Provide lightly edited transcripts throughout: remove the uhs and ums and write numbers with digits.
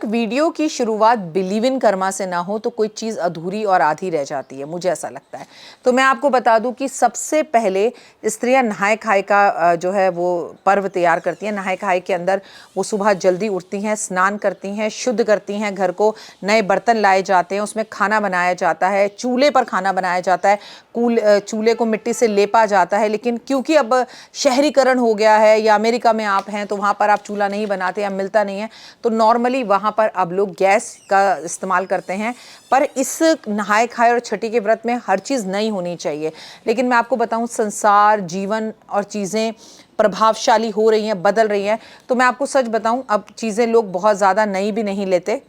तक वीडियो की शुरुआत बिलीव इन कर्मा से ना हो तो कोई चीज़ अधूरी और आधी रह जाती है, मुझे ऐसा लगता है। तो मैं आपको बता दूं कि सबसे पहले स्त्रियां नहाए खाए का जो है वो पर्व तैयार करती हैं। नहाए खाए के अंदर वो सुबह जल्दी उठती हैं, स्नान करती हैं, शुद्ध करती हैं घर को, नए बर्तन लाए जाते हैं, उसमें खाना बनाया जाता है, चूल्हे पर खाना बनाया जाता है, चूल्हे को मिट्टी से लेपा जाता है। लेकिन क्योंकि अब शहरीकरण हो गया है, या अमेरिका में आप हैं तो वहाँ पर आप चूल्हा नहीं बनाते या मिलता नहीं है, तो नॉर्मली वहाँ पर अब लोग गैस का इस्तेमाल करते हैं। पर इस नहाए खाए और छठी के व्रत में हर चीज़ नई होनी चाहिए। लेकिन मैं आपको बताऊं, संसार, जीवन और चीज़ें प्रभावशाली हो रही हैं, बदल रही हैं। तो मैं आपको सच बताऊं, अब चीज़ें लोग बहुत ज़्यादा नई भी नहीं लेते।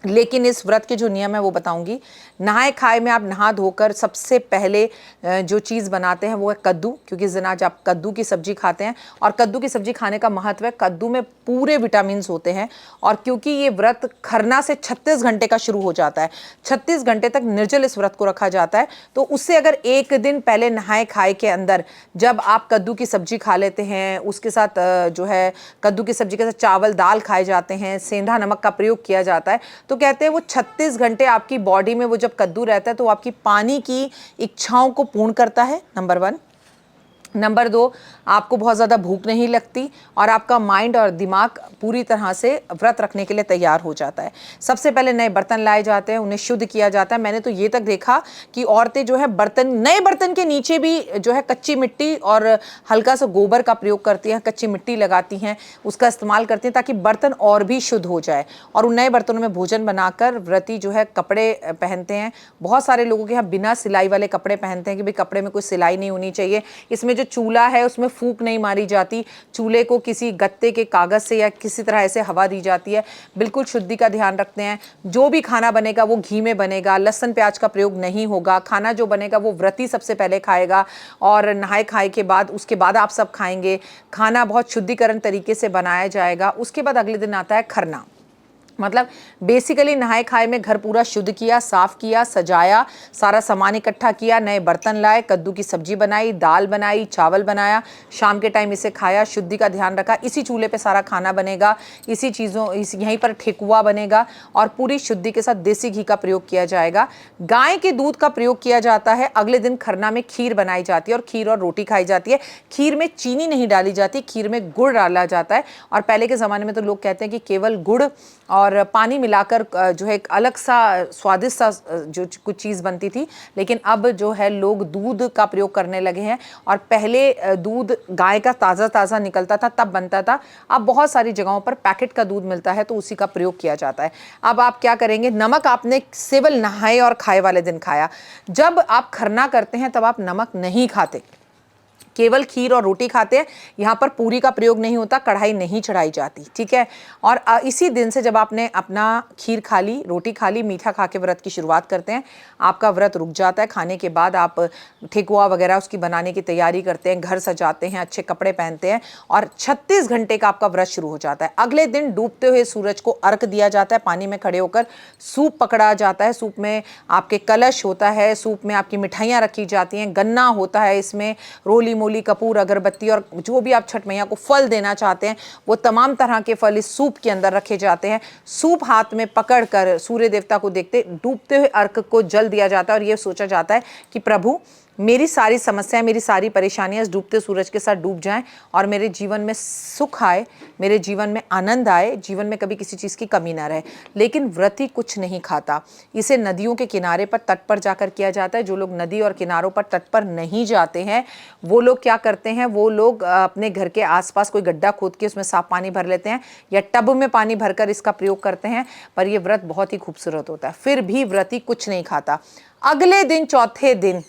लेकिन इस व्रत के जो नियम है वो बताऊंगी। नहाए खाए में आप नहा धोकर सबसे पहले जो चीज़ बनाते हैं वो है कद्दू, क्योंकि इस दिन आज आप कद्दू की सब्जी खाते हैं। और कद्दू की सब्जी खाने का महत्व है, कद्दू में पूरे विटामिन्स होते हैं। और क्योंकि ये व्रत खरना से 36 घंटे का शुरू हो जाता है, 36 घंटे तक निर्जल इस व्रत को रखा जाता है। तो उससे अगर एक दिन पहले नहाए खाए के अंदर जब आप कद्दू की सब्जी खा लेते हैं, उसके साथ जो है कद्दू की सब्जी के साथ चावल दाल खाए जाते हैं, सेंधा नमक का प्रयोग किया जाता है, तो कहते हैं वो 36 घंटे आपकी बॉडी में वो जब कद्दू रहता है तो आपकी पानी की इच्छाओं को पूर्ण करता है, नंबर 1। नंबर 2, आपको बहुत ज़्यादा भूख नहीं लगती और आपका माइंड और दिमाग पूरी तरह से व्रत रखने के लिए तैयार हो जाता है। सबसे पहले नए बर्तन लाए जाते हैं, उन्हें शुद्ध किया जाता है। मैंने तो ये तक देखा कि औरतें जो है नए बर्तन के नीचे भी जो है कच्ची मिट्टी और हल्का सा गोबर का प्रयोग करती हैं, कच्ची मिट्टी लगाती हैं, उसका इस्तेमाल करती हैं ताकि बर्तन और भी शुद्ध हो जाए। और उन नए बर्तनों में भोजन बनाकर व्रती जो है कपड़े पहनते हैं। बहुत सारे लोगों के यहाँ बिना सिलाई वाले कपड़े पहनते हैं कि भाई कपड़े में कोई सिलाई नहीं होनी चाहिए। इसमें चूल्हा है उसमें फूंक नहीं मारी जाती, चूल्हे को किसी गत्ते के कागज से या किसी तरह ऐसे हवा दी जाती है। बिल्कुल शुद्धि का ध्यान रखते हैं। जो भी खाना बनेगा वो घी में बनेगा, लहसुन प्याज का प्रयोग नहीं होगा। खाना जो बनेगा वो व्रती सबसे पहले खाएगा और नहाए खाए के बाद उसके बाद आप सब खाएंगे। खाना बहुत शुद्धिकरण तरीके से बनाया जाएगा। उसके बाद अगले दिन आता है खरना। मतलब बेसिकली नहाए खाए में घर पूरा शुद्ध किया, साफ किया, सजाया, सारा सामान इकट्ठा किया, नए बर्तन लाए, कद्दू की सब्जी बनाई, दाल बनाई, चावल बनाया, शाम के टाइम इसे खाया, शुद्धि का ध्यान रखा। इसी चूल्हे पे सारा खाना बनेगा, इसी चीज़ों यहीं पर ठेकुआ बनेगा और पूरी शुद्धि के साथ देसी घी का प्रयोग किया जाएगा। गाय के दूध का प्रयोग किया जाता है। अगले दिन खरना में खीर बनाई जाती है और खीर और रोटी खाई जाती है। खीर में चीनी नहीं डाली जाती, खीर में गुड़ डाला जाता है। और पहले के ज़माने में तो लोग कहते हैं कि केवल गुड़ और पानी मिलाकर जो है एक अलग सा स्वादिष्ट सा जो कुछ चीज़ बनती थी। लेकिन अब जो है लोग दूध का प्रयोग करने लगे हैं और पहले दूध गाय का ताज़ा ताज़ा निकलता था तब बनता था। अब बहुत सारी जगहों पर पैकेट का दूध मिलता है तो उसी का प्रयोग किया जाता है। अब आप क्या करेंगे, नमक आपने केवल नहाए और खाए वाले दिन खाया। जब आप खरना करते हैं तब आप नमक नहीं खाते, केवल खीर और रोटी खाते हैं। यहाँ पर पूरी का प्रयोग नहीं होता, कढ़ाई नहीं चढ़ाई जाती, ठीक है। और इसी दिन से जब आपने अपना खीर खा ली, रोटी खा ली, मीठा खा के व्रत की शुरुआत करते हैं, आपका व्रत रुक जाता है। खाने के बाद आप ठेकुआ वगैरह उसकी बनाने की तैयारी करते हैं, घर सजाते हैं, अच्छे कपड़े पहनते हैं और 36 घंटे का आपका व्रत शुरू हो जाता है। अगले दिन डूबते हुए सूरज को अर्घ दिया जाता है। पानी में खड़े होकर सूप पकड़ा जाता है। सूप में आपके कलश होता है, सूप में आपकी मिठाइयाँ रखी जाती हैं, गन्ना होता है, इसमें रोली मूली, कपूर, अगरबत्ती और जो भी आप छठ मैया को फल देना चाहते हैं वो तमाम तरह के फल इस सूप के अंदर रखे जाते हैं। सूप हाथ में पकड़कर सूर्य देवता को देखते डूबते हुए अर्घ को जल दिया जाता है और ये सोचा जाता है कि प्रभु मेरी सारी समस्याएं, मेरी सारी परेशानियां इस डूबते सूरज के साथ डूब जाएं और मेरे जीवन में सुख आए, मेरे जीवन में आनंद आए, जीवन में कभी किसी चीज़ की कमी ना रहे। लेकिन व्रती कुछ नहीं खाता। इसे नदियों के किनारे पर, तट पर जाकर किया जाता है। जो लोग नदी और किनारों पर, तट पर नहीं जाते हैं वो लोग क्या करते हैं, वो लोग अपने घर के आसपास कोई गड्ढा खोद के उसमें साफ पानी भर लेते हैं या टब में पानी भरकर इसका प्रयोग करते हैं। पर यह व्रत बहुत ही खूबसूरत होता है। फिर भी व्रती कुछ नहीं खाता। अगले दिन, चौथे दिन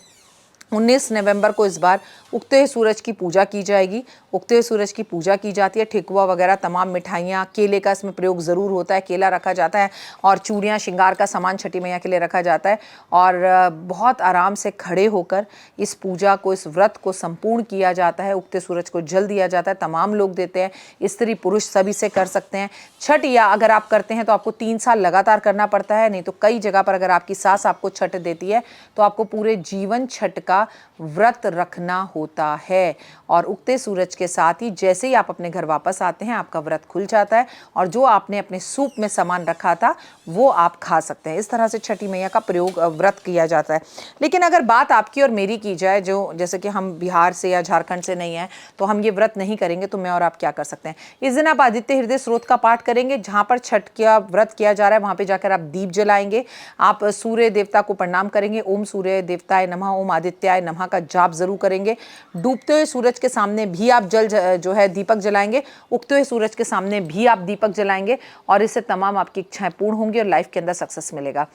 19 नवंबर को इस बार उगते हुए सूरज की पूजा की जाएगी। उगते हुए सूरज की पूजा की जाती है। ठेकुआ वगैरह तमाम मिठाइयाँ, केले का इसमें प्रयोग ज़रूर होता है, केला रखा जाता है और चूड़ियाँ, श्रृंगार का सामान छठी मैया के लिए रखा जाता है। और बहुत आराम से खड़े होकर इस पूजा को, इस व्रत को संपूर्ण किया जाता है। उगते सूरज को जल दिया जाता है, तमाम लोग देते हैं, स्त्री पुरुष सभी से कर सकते हैं। छठ या अगर आप करते हैं तो आपको 3 साल लगातार करना पड़ता है, नहीं तो कई जगह पर अगर आपकी सास आपको छठ देती है तो आपको पूरे जीवन छठ का का व्रत रखना होता है। और उगते सूरज के साथ ही जैसे ही आप अपने घर वापस आते हैं आपका व्रत खुल जाता है और जो आपने अपने सूप में सामान रखा था वो आप खा सकते हैं। इस तरह से छठी मैया का प्रयोग व्रत किया जाता है। लेकिन अगर बात आपकी और मेरी की जाए, जो जैसे कि हम बिहार से या झारखंड से नहीं हैं तो हम ये व्रत नहीं करेंगे, तो मैं और आप क्या कर सकते हैं? इस दिन आप आदित्य हृदय स्रोत का पाठ करेंगे। जहाँ पर छठ का व्रत किया जा रहा है वहाँ पे जाकर आप दीप जलाएंगे। आप सूर्य देवता को प्रणाम करेंगे, ओम सूर्य देवताय नमः, ओम आदित्याय नमः का जाप जरूर करेंगे। डूबते हुए सूरज के सामने भी आप जो है दीपक जलाएंगे। उगते हुए सूरज के सामने भी आप दीपक जलाएंगे और इससे तमाम आपकी इच्छाएं पूर्ण होंगी और लाइफ के अंदर सक्सेस मिलेगा।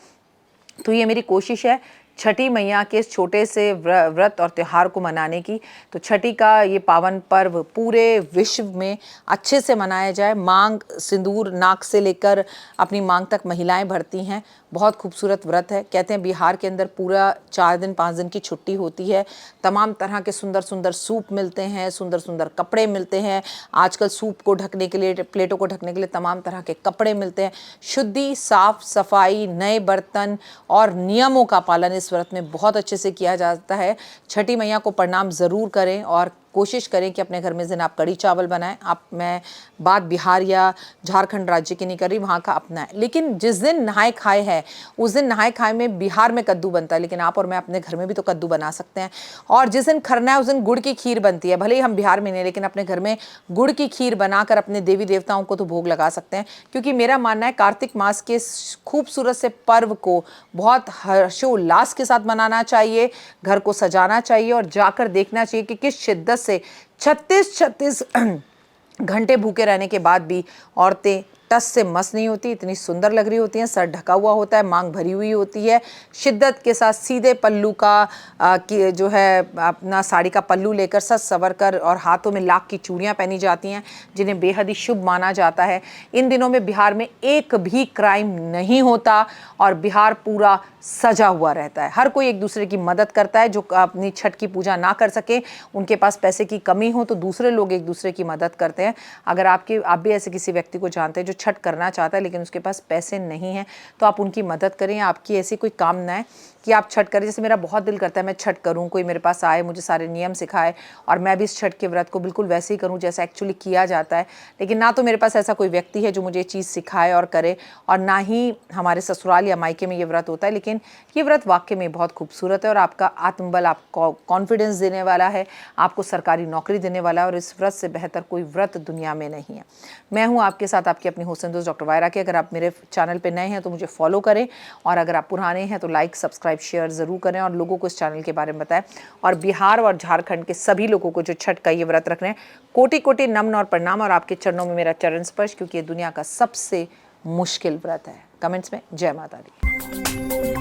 तो ये मेरी कोशिश है छठी मैया के इस छोटे से व्रत और त्यौहार को मनाने की। तो छठी का ये पावन पर्व पूरे विश्व में अच्छे से मनाया जाए। मांग सिंदूर नाक से लेकर अपनी मांग तक महिलाएं भरती हैं। बहुत खूबसूरत व्रत है। कहते हैं बिहार के अंदर पूरा 4 दिन 5 दिन की छुट्टी होती है। तमाम तरह के सुंदर सुंदर सूप मिलते हैं, सुंदर सुंदर कपड़े मिलते हैं। आजकल सूप को ढकने के लिए, प्लेटों को ढकने के लिए तमाम तरह के कपड़े मिलते हैं। शुद्धि, साफ सफाई, नए बर्तन और नियमों का पालन इस व्रत में बहुत अच्छे से किया जाता है। छठी मैया को प्रणाम ज़रूर करें और कोशिश करें कि अपने घर में इस दिन आप कढ़ी चावल बनाएं। मैं बात बिहार या झारखंड राज्य की नहीं कर रही, वहाँ का अपना है। लेकिन जिस दिन नहाए खाए है उस दिन नहाए खाए में बिहार में कद्दू बनता है, लेकिन आप और मैं अपने घर में भी तो कद्दू बना सकते हैं। और जिस दिन खरना है उस दिन गुड़ की खीर बनती है। भले ही हम बिहार में नहीं, लेकिन अपने घर में गुड़ की खीर बनाकर अपने देवी देवताओं को तो भोग लगा सकते हैं। क्योंकि मेरा मानना है कार्तिक मास के खूबसूरत से पर्व को बहुत हर्षोल्लास के साथ मनाना चाहिए, घर को सजाना चाहिए और जाकर देखना चाहिए कि किस शिद्दत से 36 घंटे भूखे रहने के बाद भी औरतें टस से मस नहीं होती, इतनी सुंदर लग रही होती हैं। सर ढका हुआ होता है, मांग भरी हुई होती है। शिद्दत के साथ सीधे पल्लू का जो है अपना साड़ी का पल्लू लेकर सज सवर कर और हाथों में लाख की चूड़ियाँ पहनी जाती हैं, जिन्हें बेहद ही शुभ माना जाता है। इन दिनों में बिहार में एक भी क्राइम नहीं होता और बिहार पूरा सजा हुआ रहता है। हर कोई एक दूसरे की मदद करता है। जो अपनी छठ की पूजा ना कर सके, उनके पास पैसे की कमी हो, तो दूसरे लोग एक दूसरे की मदद करते हैं। अगर आप भी ऐसे किसी व्यक्ति को जानते हैं जो छठ करना चाहता है लेकिन उसके पास पैसे नहीं हैं, तो आप उनकी मदद करें। आपकी ऐसी कोई कामना है कि आप छठ करें, जैसे मेरा बहुत दिल करता है मैं छठ करूं, कोई मेरे पास आए, मुझे सारे नियम सिखाए और मैं भी इस छठ के व्रत को बिल्कुल वैसे ही करूं जैसा एक्चुअली किया जाता है। लेकिन ना तो मेरे पास ऐसा कोई व्यक्ति है जो मुझे ये चीज़ सिखाए और करे, और ना ही हमारे ससुराल या मायके में ये व्रत होता है। लेकिन ये व्रत वाकई में बहुत खूबसूरत है और आपका आत्मबल, आपको कॉन्फिडेंस देने वाला है, आपको सरकारी नौकरी देने वाला है। और इस व्रत से बेहतर कोई व्रत दुनिया में नहीं है। मैं हूँ आपके साथ आपकी अपनी होसन दोस्त डॉक्टर वायरा की। अगर आप मेरे चैनल पे नए हैं तो मुझे फॉलो करें, और अगर आप पुराने हैं तो लाइक सब्सक्राइब शेयर ज़रूर करें और लोगों को इस चैनल के बारे में बताएं। और बिहार और झारखंड के सभी लोगों को जो छठ का ये व्रत रख रहे हैं, कोटि कोटि नमन और प्रणाम, और आपके चरणों में मेरा चरण स्पर्श, क्योंकि ये दुनिया का सबसे मुश्किल व्रत है। कमेंट्स में जय माता दी।